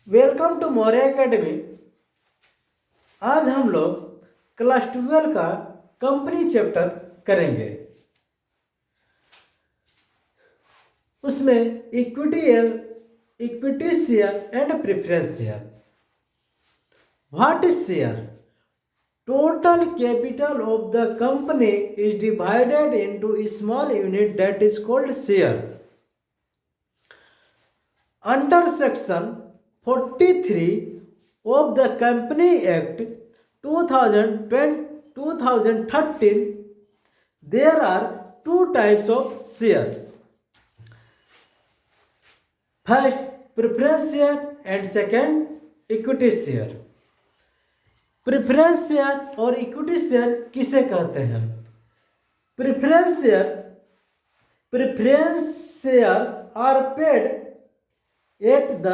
Welcome to Maurya academy. आज हम लोग क्लास 12 का कंपनी चैप्टर करेंगे। उसमें equity share and preference share. What is share? Total capital of the company is divided into small unit that is called share. Under section 43 of the Company Act 2013, there are two types of share. First, preference share and second, equity share. Preference share और इक्विटी शेयर किसे कहते हैं? Preference share are paid at the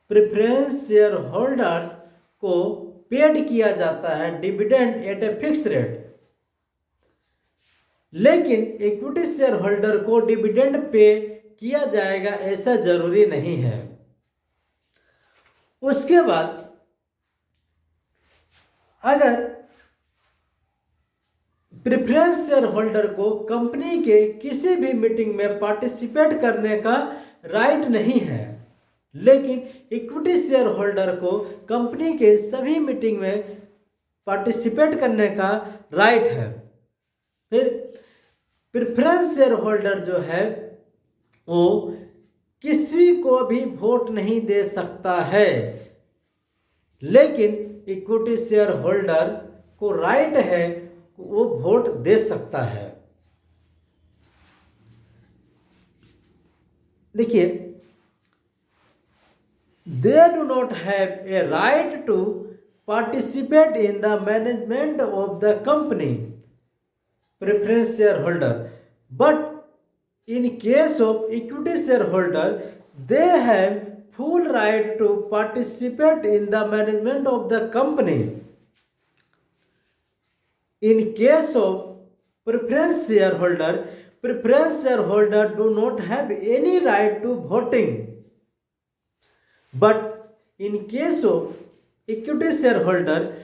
preference share holders को paid किया जाता है dividend at a fix rate, लेकिन इक्विटी शेयर होल्डर को डिविडेंड पे किया जाएगा ऐसा जरूरी नहीं है। उसके बाद अगर प्रेफरेंस शेयर होल्डर को कंपनी के किसी भी मीटिंग में पार्टिसिपेट करने का राइट नहीं है, लेकिन इक्विटी शेयर होल्डर को कंपनी के सभी मीटिंग में पार्टिसिपेट करने का राइट है। फिर प्रेफरेंस शेयर होल्डर जो है वो किसी को भी वोट नहीं दे सकता है, लेकिन इक्विटी शेयर होल्डर को राइट है, वो वोट दे सकता है। देखिए, they do not have a right to participate in the management of the company, preference shareholder, but in case of equity shareholder they have full right to participate in the management of the company. In case of preference shareholder do not have any right to voting, but in case of equity shareholder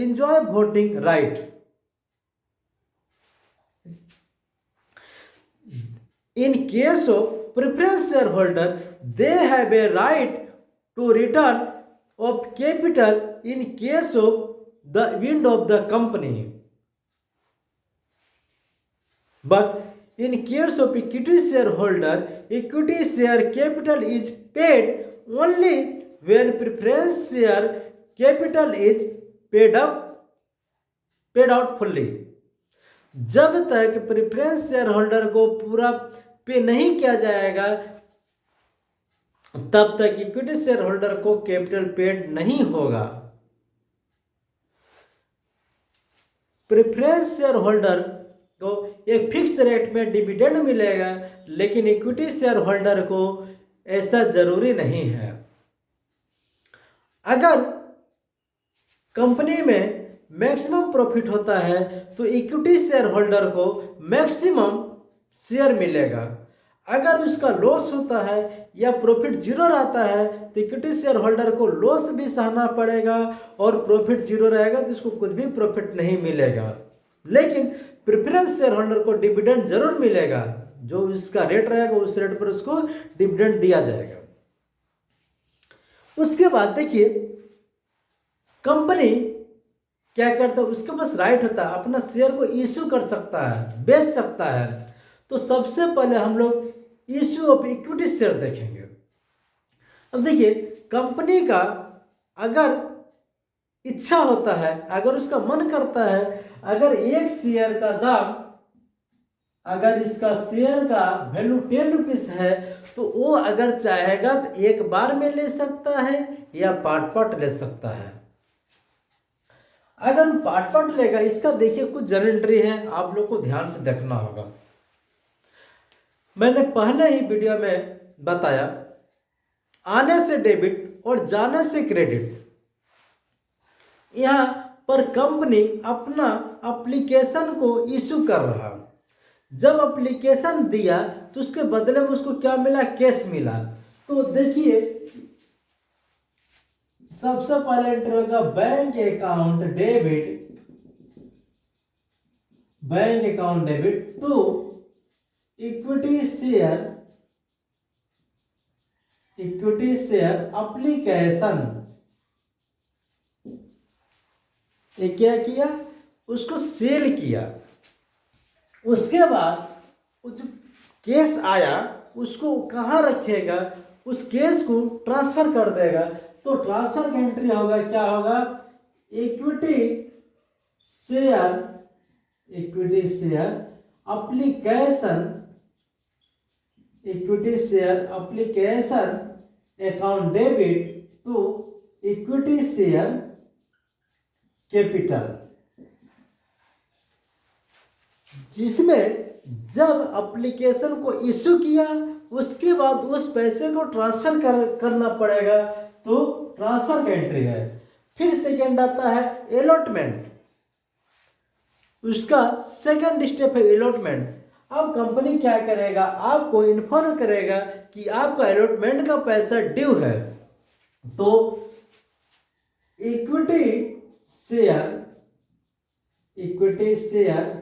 enjoy voting right. In case of preference shareholder, they have a right to return of capital in case of the wind of the company, but in case of equity shareholder, equity share capital is paid only when preference share capital is paid out fully. जब तक preference share holder को पूरा पे नहीं किया जाएगा तब तक इक्विटी शेयर होल्डर को कैपिटल पेड नहीं होगा। प्रेफरेंस शेयर होल्डर तो एक फिक्स रेट में डिविडेंड मिलेगा, लेकिन इक्विटी शेयर होल्डर को ऐसा जरूरी नहीं है। अगर कंपनी में मैक्सिमम प्रॉफिट होता है तो इक्विटी शेयर होल्डर को मैक्सिमम शेयर मिलेगा। अगर उसका लॉस होता है या प्रॉफिट जीरो रहता है तो इक्विटी शेयर होल्डर को लॉस भी सहना पड़ेगा, और प्रॉफिट जीरो रहेगा तो उसको कुछ भी प्रॉफिट नहीं मिलेगा। लेकिन प्रेफरेंस शेयर होल्डर को डिविडेंड जरूर मिलेगा, जो उसका रेट रहेगा उस रेट पर उसको डिविडेंड दिया जाएगा। उसके बाद देखिए, कंपनी क्या करता है, उसके पास राइट होता है, अपना शेयर को इश्यू कर सकता है, बेच सकता है। तो सबसे पहले हम लोग इश्यू ऑफ इक्विटी शेयर देखेंगे। अब देखिए, कंपनी का अगर इच्छा होता है, अगर उसका मन करता है, अगर एक शेयर का दाम, अगर इसका शेयर का वैल्यू 10 रुपीज है तो वो अगर चाहेगा तो एक बार में ले सकता है या पार्ट ले सकता है। अगर पार्ट लेगा, इसका देखिए कुछ जनरेटरी है, आप लोग को ध्यान से देखना होगा। मैंने पहले ही वीडियो में बताया, आने से डेबिट और जाने से क्रेडिट। यहाँ पर कंपनी अपना एप्लीकेशन को इशू कर रहा, जब एप्लीकेशन दिया तो उसके बदले में उसको क्या मिला, कैश मिला। तो देखिए सबसे पहले एंटर होगा bank account debit, bank account debit to equity share, equity share application. ये क्या किया, उसको सेल किया। उसके बाद जो केस आया उसको कहाँ रखेगा, उस केस को ट्रांसफर कर देगा। तो ट्रांसफर का एंट्री होगा, क्या होगा, equity share, equity share application, equity share application account debit to equity share capital, जिसमें जब एप्लीकेशन को इशू किया उसके बाद उस पैसे को ट्रांसफर करना पड़ेगा। तो ट्रांसफर का एंट्री है। फिर सेकंड आता है अलॉटमेंट, उसका सेकंड स्टेप है अलॉटमेंट। अब कंपनी क्या करेगा, आपको इन्फॉर्म करेगा कि आपका अलॉटमेंट का पैसा ड्यू है। तो equity share, equity share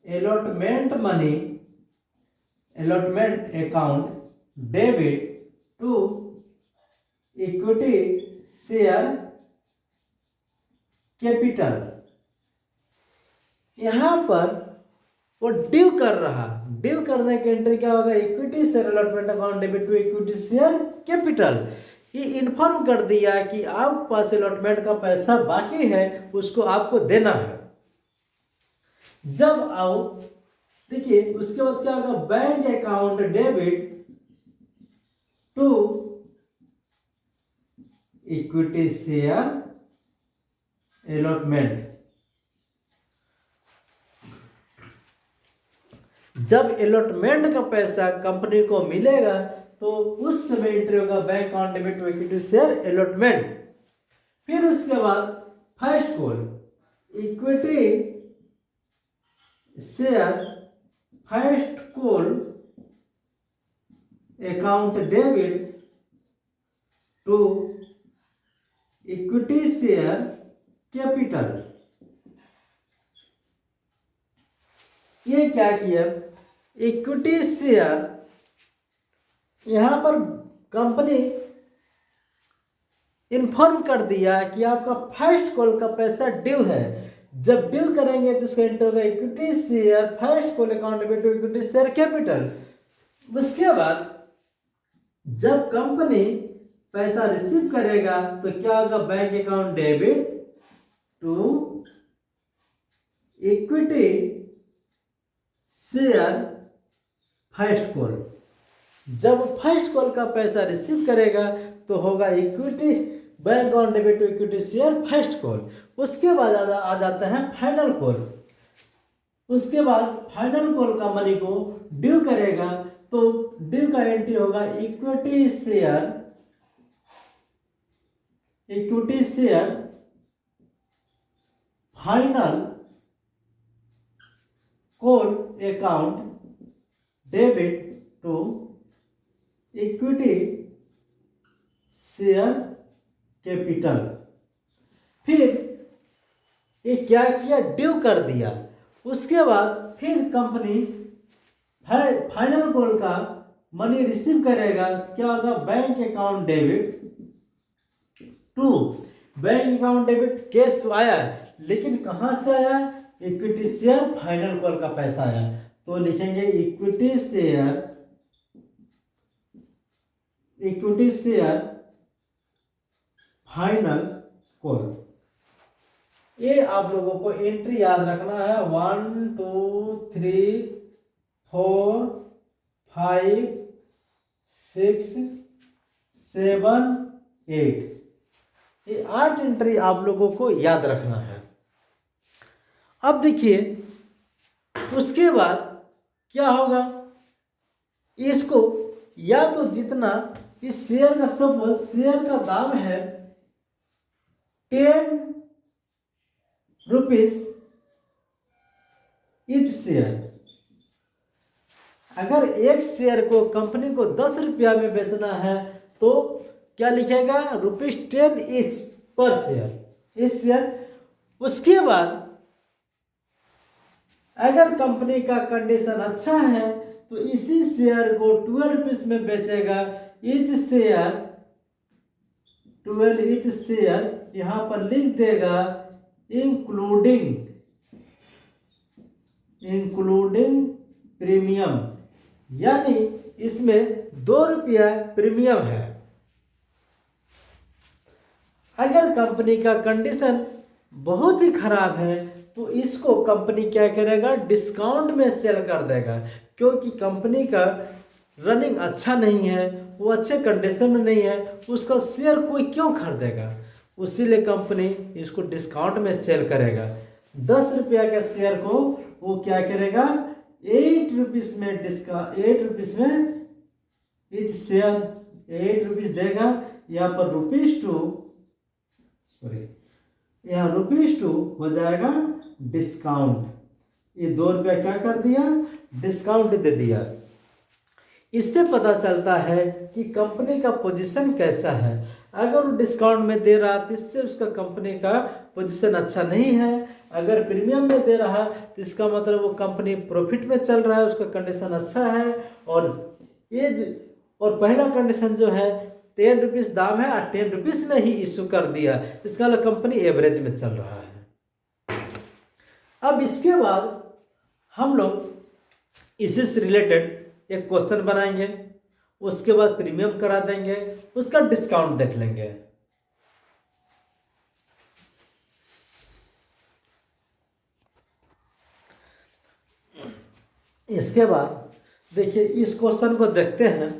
allotment money, allotment account debit to equity share capital. यहां पर वो ड्यू कर रहा, ड्यू करने के एंट्री क्या होगा, equity share allotment account debit to equity share capital. ये इन्फॉर्म कर दिया कि आप पास अलॉटमेंट का पैसा बाकी है, उसको आपको देना है। जब आओ देखिए उसके बाद क्या होगा, bank account debit to equity share allotment. जब अलॉटमेंट का पैसा कंपनी को मिलेगा तो उस समय एंट्री होगा bank account debit to equity share allotment. फिर उसके बाद first call equity share first call account debit to equity share capital. ये क्या किया, इक्विटी शेयर, यहां पर कंपनी इन्फॉर्म कर दिया कि आपका फर्स्ट कॉल का पैसा ड्यू है। जब ड्यू करेंगे तो उसका एंटर होगा equity share first call account debit to equity share capital. उसके बाद जब कंपनी पैसा रिसीव करेगा तो क्या होगा, bank account debit to equity share first call. जब फर्स्ट कॉल का पैसा रिसीव करेगा तो होगा equity bank account debit to equity share first call. उसके बाद आ जाता है फाइनल कॉल। उसके बाद फाइनल कॉल का मनी को ड्यू करेगा तो ड्यू का एंट्री होगा equity share, equity share final call account debit to equity share capital. फिर ये क्या किया, ड्यू कर दिया। उसके बाद फिर कंपनी फाइनल कॉल का मनी रिसीव करेगा, क्या होगा, bank account debit to, bank account debit cash तो आया लेकिन कहां से आया, इक्विटी शेयर फाइनल कॉल का पैसा आया। तो लिखेंगे equity share, equity share final call. ये आप लोगों को एंट्री याद रखना है, 1 2 3 4 5 6 7 8, ये 8 एंट्री आप लोगों को याद रखना है। अब देखिए उसके बाद क्या होगा, इसको या तो जितना इस शेयर का, सब शेयर का दाम है 10 रुपीज इच शेयर, अगर एक शेयर को कंपनी को 10 रुपया में बेचना है तो क्या लिखेगा, ₹10 ईच पर शेयर, इस शेयर। उसके बाद अगर कंपनी का कंडीशन अच्छा है तो इसी शेयर को 12 रुपीज में बेचेगा, ईच शेयर 12 ईच शेयर, यहां पर लिख देगा इंक्लूडिंग प्रीमियम, यानी इसमें 2 रुपया प्रीमियम है। अगर कंपनी का कंडीशन बहुत ही खराब है तो इसको कंपनी क्या करेगा, डिस्काउंट में सेल कर देगा, क्योंकि कंपनी का रनिंग अच्छा नहीं है, वो अच्छे कंडीशन में नहीं है, उसका शेयर कोई क्यों खरीदेगा, उसीलिए कंपनी इसको डिस्काउंट में सेल करेगा। 10 रुपया का शेयर को वो क्या करेगा, 8 रुपीज में 8 रुपीज में इच शेयर 8 रुपीज देगा। यहाँ पर ₹2 हो जाएगा डिस्काउंट, ये 2 रुपया क्या कर दिया, डिस्काउंट दे दिया। इससे पता चलता है कि कंपनी का पोजीशन कैसा है। अगर वो डिस्काउंट में दे रहा तो इससे उसका कंपनी का पोजीशन अच्छा नहीं है। अगर प्रीमियम में दे रहा तो इसका मतलब वो कंपनी प्रॉफिट में चल रहा है, उसका कंडीशन अच्छा है। और पहला कंडीशन जो है 10 रुपीज दाम है और 10 रुपीज में ही इशू कर दिया, इसका मतलब कंपनी एवरेज में चल रहा है। अब इसके बाद हम लोग इसी से रिलेटेड एक क्वेश्चन बनाएंगे, उसके बाद प्रीमियम करा देंगे, उसका डिस्काउंट देख लेंगे। इसके बाद देखिए इस क्वेश्चन को देखते हैं।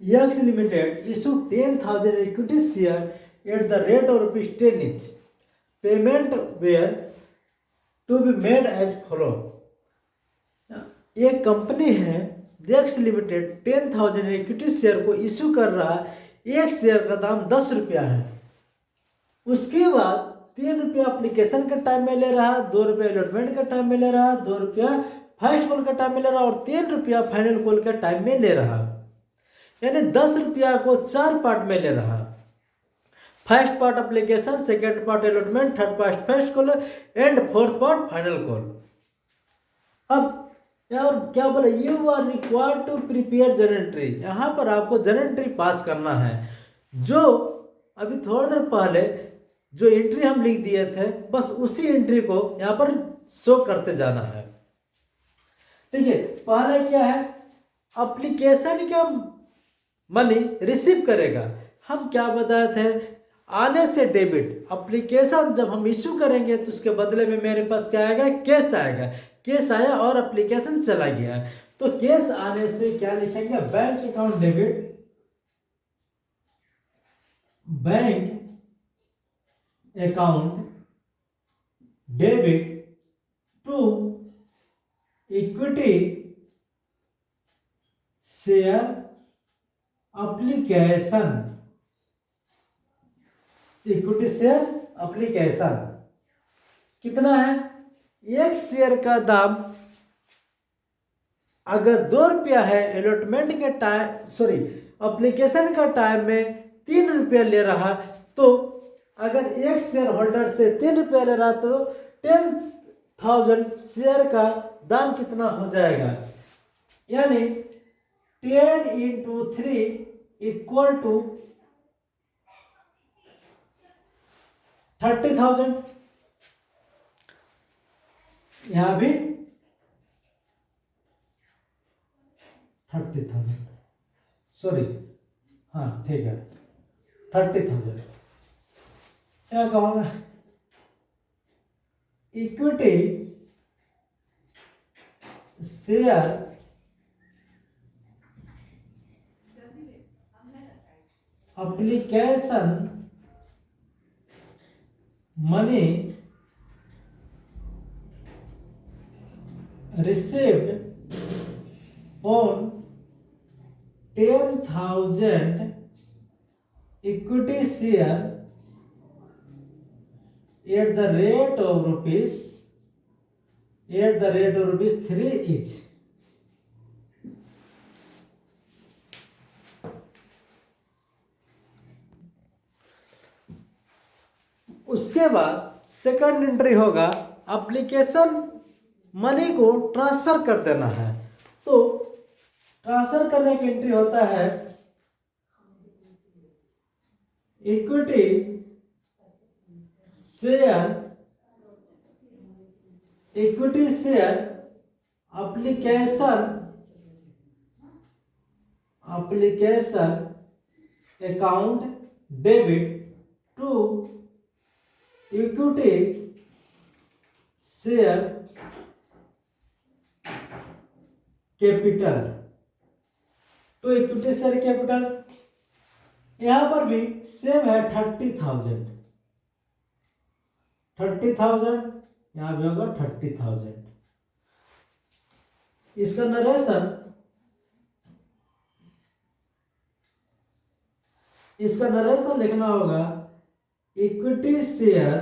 यक्स limited issue 10,000 equity share at the rate of ₹10 each. Payment were to be made as follow. एक कंपनी है यक्स लिमिटेड 10,000 इक्विटी शेयर को इशू कर रहा है, एक शेयर का दाम 10 रुपया है। उसके बाद 3 रुपया अप्लीकेशन का टाइम में ले रहा, 2 रुपया अलॉटमेंट का टाइम में ले रहा, 2 रुपया फर्स्ट कॉल का टाइम में ले रहा और 3 रुपया फाइनल कॉल का टाइम में ले रहा, यानी 10 रुपया को 4 पार्ट में ले रहा। First part application, second part allotment, third part first call and fourth part final call. अब और क्या बोला, you are required to prepare journal entry. यहाँ पर आपको जर्नल एंट्री पास करना है। जो अभी थोड़ी देर पहले जो एंट्री हम लिख दिए थे, बस उसी एंट्री को यहाँ पर शो करते जाना है। देखिए पहला क्या है, एप्लीकेशन का मनी रिसीव करेगा। हम क्या बताए थे, आने से डेबिट, एप्लीकेशन जब हम इश्यू करेंगे तो उसके बदले में मेरे पास क्या आएगा, कैश आएगा। कैश आया और एप्लीकेशन चला गया, तो कैश आने से क्या लिखेंगे, bank account debit, bank account debit to equity share application, equity share application कितना है, एक शेयर का दाम अगर 2 रुपया है, अलॉटमेंट के टाइम एप्लीकेशन का टाइम में 3 रुपया ले रहा, तो अगर एक शेयर होल्डर से 3 रुपया ले रहा तो 10,000 शेयर का दाम कितना हो जाएगा, यानी 10 into 3 इक्वल टू 30,000। यहां भी 30,000, हाँ ठीक है 30,000। क्या कहोगे, equity share application money received on 10,000 equity share at the rate of rupees 3 each। उसके बाद सेकंड एंट्री होगा एप्लीकेशन मनी को ट्रांसफर कर देना है। तो ट्रांसफर करने की एंट्री होता है equity share application account debit to equity share capital यहां पर भी सेम है 30,000 यहां भी होगा 30,000। इसका नरेशन लिखना होगा equity share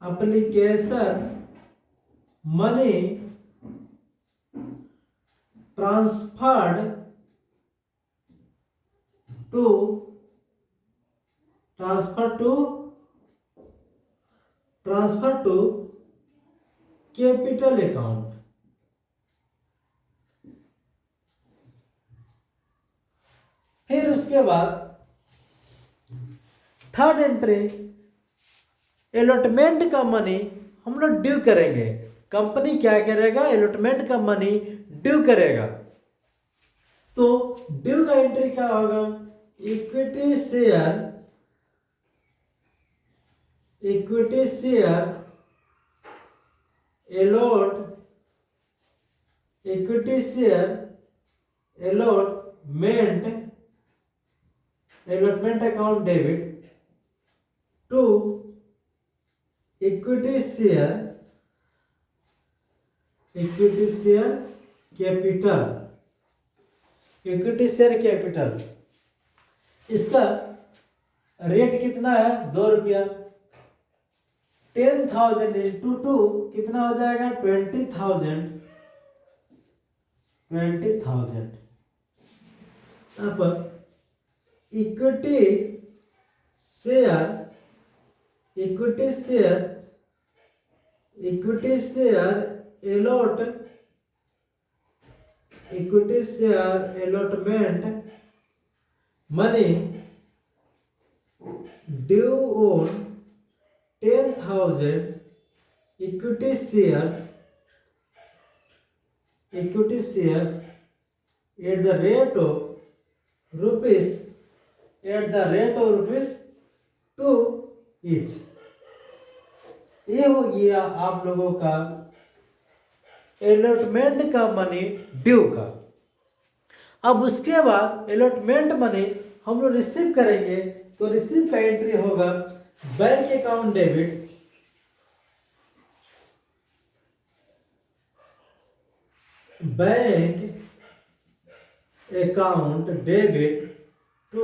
application money transferred to capital account. फिर उसके बाद थर्ड एंट्री अलॉटमेंट का मनी हम लोग ड्यू करेंगे। कंपनी क्या करेगा, अलॉटमेंट का मनी ड्यू करेगा। तो ड्यू का एंट्री क्या होगा, equity share allotment account debit to equity share capital. इसका रेट कितना है, 2 रुपया। 10,000 इंटू 2 कितना हो जाएगा, 20,000। यहाँ पर equity share allotment money due on 10,000 equity shares at the rate of rupees 2 each। ये हो गया आप लोगों का अलॉटमेंट का मनी ड्यू का। अब उसके बाद अलॉटमेंट मनी हम लोग रिसीव करेंगे, तो रिसीव का एंट्री होगा bank account debit to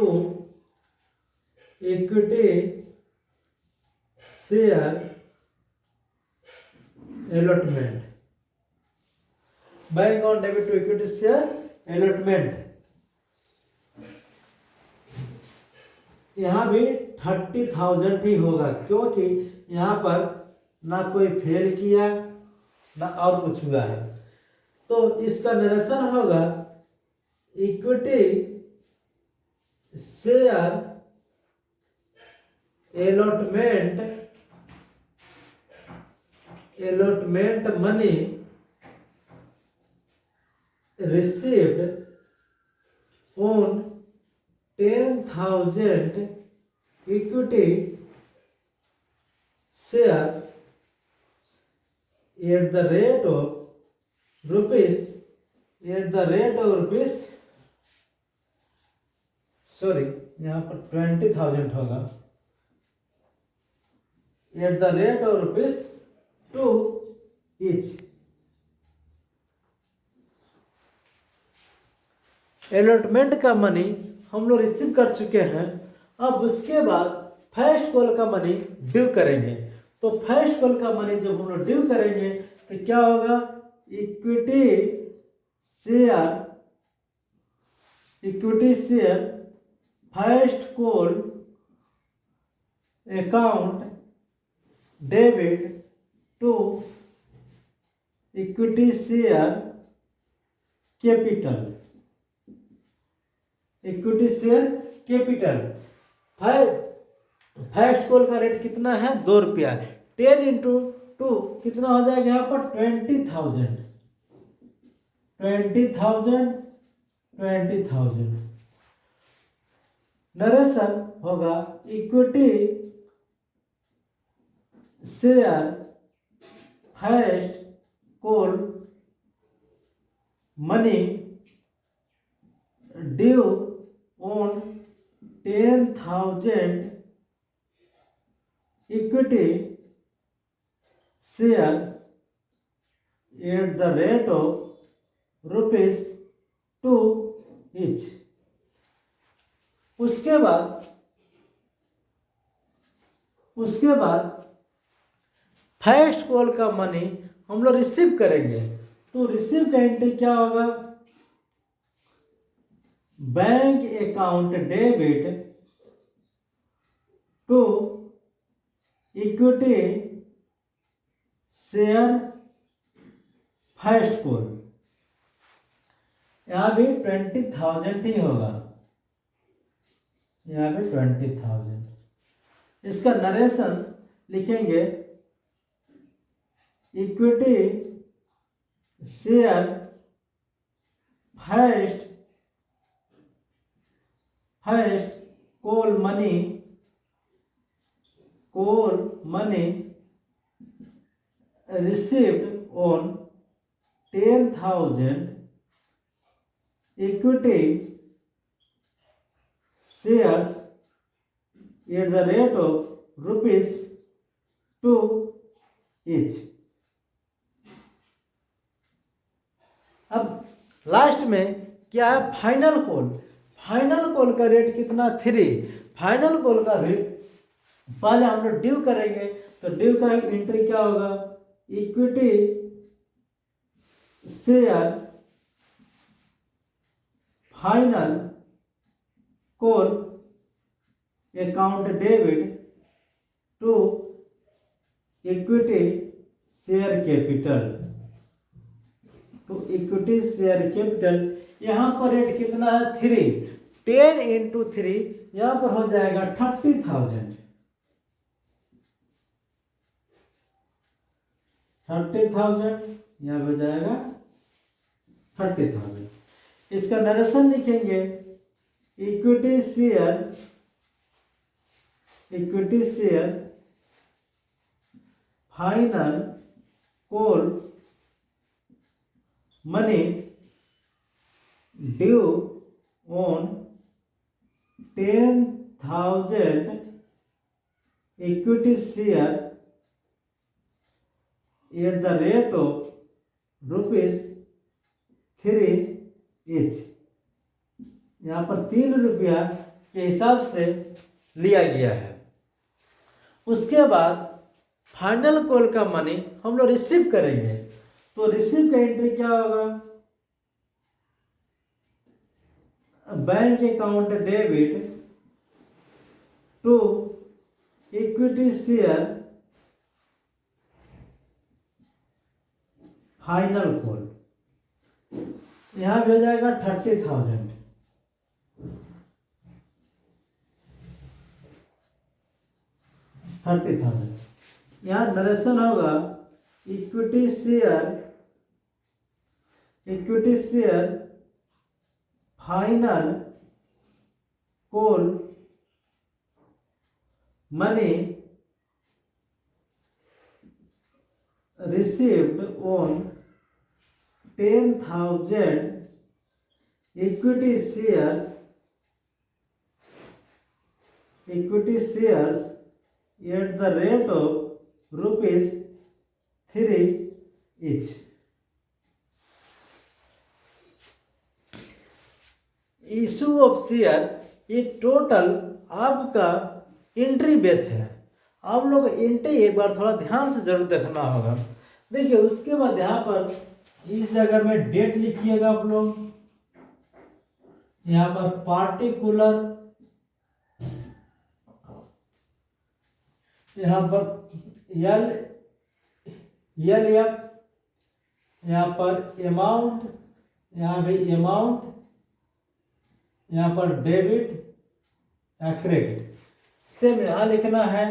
equity share allotment. Bank account debit to equity share allotment. यहां भी 30,000 ही होगा, क्योंकि यहां पर ना कोई फेल किया ना और कुछ हुआ है। तो इसका नरेशन होगा equity share allotment money received on 10,000 equity share at the rate of rupees यहाँ पर 20,000 होगा, at the rate of rupees 2 each। Allotment का मनी हम लोग रिसीव कर चुके हैं। अब उसके बाद फर्स्ट कॉल का मनी ड्यू करेंगे। तो फर्स्ट कॉल का मनी जब हम लोग ड्यू करेंगे तो क्या होगा, equity share equity share first call account debit to equity share capital. Equity share capital first call का रेट कितना है? 2 रुपया। 10 इंटू 2 कितना हो जाएगा यहाँ पर? 20,000। 20,000 नरेशन होगा equity share first call money due on 10,000 equity shares at the rate of ₹2 each। उसके बाद फर्स्ट कॉल का मनी हम लोग रिसीव करेंगे, तो रिसीव का एंट्री क्या होगा? Bank account debit to equity share first call. यहां भी 20,000 ही होगा, यहां भी 20,000। इसका नरेशन लिखेंगे equity share first call money received on 10,000 equity shares at the rate of ₹2 each। अब लास्ट में क्या है? Final call. फाइनल कॉल का रेट कितना? 3। फाइनल कॉल का रेट पहले हम लोग ड्यू करेंगे, तो ड्यू का एंट्री क्या होगा? Equity share final call account debit to equity share capital यहाँ पर रेट कितना है? 3। 10 इंटू 3 यहाँ पर हो जाएगा 30,000। 30,000 यहाँ हो जाएगा 30,000। इसका नरेशन लिखेंगे equity share final call money due on 10,000 equity share at the rate of ₹3 each। यहाँ पर 3 रुपया के हिसाब से लिया गया है। उसके बाद फाइनल कॉल का मनी हम लोग रिसीव करेंगे, तो रिसीव का एंट्री क्या होगा? Bank account debit to equity share final call. यहां भी हो जाएगा 30,000। 30,000 यहाँ नरेशन होगा equity share final call money received on 10,000 equity shares at the rate of ₹3 each। Issue of share ये टोटल आपका एंट्री बेस है। आप लोग एंट्री एक बार थोड़ा ध्यान से जरूर देखना होगा। देखिए उसके बाद यहाँ पर इस जगह में डेट लिखिएगा आप लोग। यहाँ पर पार्टिकुलर, यहाँ पर एल एफ, यहाँ पर अमाउंट, यहाँ भी अमाउंट, यहाँ पर डेबिट या क्रेडिट। सेम यहाँ लिखना है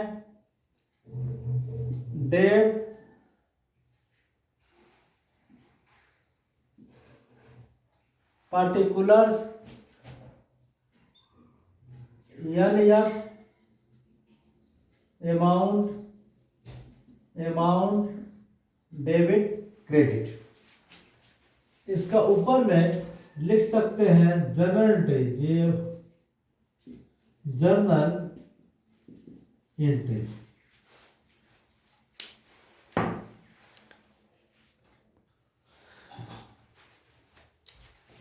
date, particulars, L F, amount, debit, credit. इसका ऊपर में लिख सकते हैं जर्नल एंट्री, जर्नल एंट्रीज।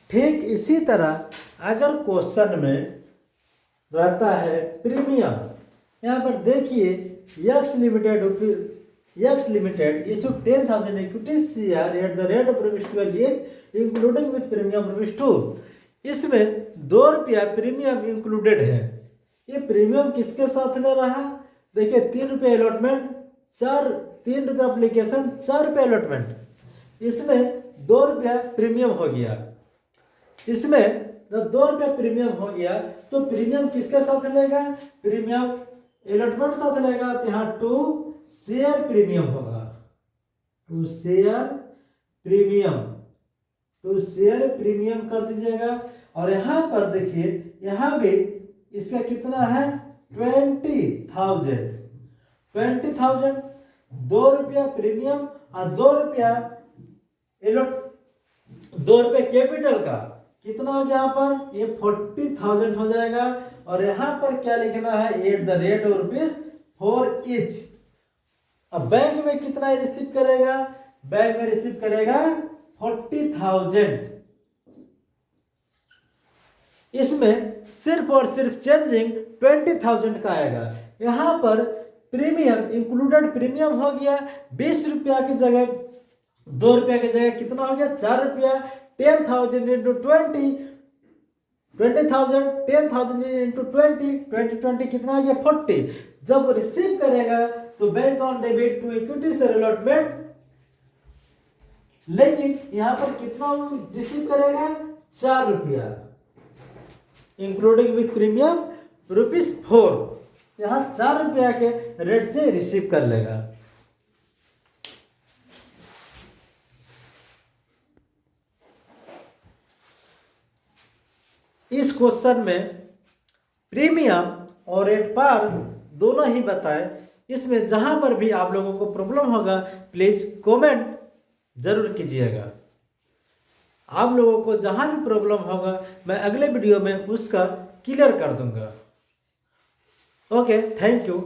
ठीक इसी तरह अगर क्वेश्चन में रहता है प्रीमियम, यहाँ पर देखिए x limited issue 10,000 equity share at the rate of ₹12 each including with premium ₹2। इसमें ₹2 प्रीमियम इंक्लूडेड है। ये प्रीमियम किसके साथ ले रहा है? देखिए ₹3 अलॉटमेंट, ₹3 एप्लीकेशन, ₹4 अलॉटमेंट। इसमें ₹2 प्रीमियम हो गया। इसमें जब ₹2 प्रीमियम हो गया तो प्रीमियम किसके साथ लेगा? प्रीमियम अलॉटमेंट साथ लेगा, तो यहाँ टू शेयर प्रीमियम होगा, टू शेयर प्रीमियम कर दीजिएगा। और यहाँ पर देखिए यहाँ भी इसका कितना है? 20,000, ₹2 प्रीमियम और ₹2 कैपिटल का कितना हो गया? यहाँ पर ये 40,000 हो जाएगा। और यहाँ पर क्या लिखना है? Eight the rate of ₹4 each। अब बैंक में कितना रिसीव करेगा? बैंक में रिसीव करेगा 40,000। इसमें सिर्फ और सिर्फ चेंजिंग 20,000 का आएगा। यहाँ पर प्रीमियम इंक्लूडेड प्रीमियम हो गया ₹20 की जगह, ₹2 की जगह कितना हो गया? ₹4। 10,000 into 20, 20,000, 10,000 into 20 कितना आ गया? 40। जब रिसीव करेगा तो bank on debit to equity share allotment, लेकिन यहाँ पर कितना रिसीव करेगा? ₹4 इंक्लूडिंग विथ प्रीमियम ₹4। यहाँ ₹4 के रेट से रिसीव कर लेगा। इस क्वेश्चन में प्रीमियम और रेट पार दोनों ही बताए। इसमें जहां पर भी आप लोगों को प्रॉब्लम होगा प्लीज कमेंट जरूर कीजिएगा। आप लोगों को जहां भी प्रॉब्लम होगा मैं अगले वीडियो में उसका क्लियर कर दूंगा। Okay, thank you.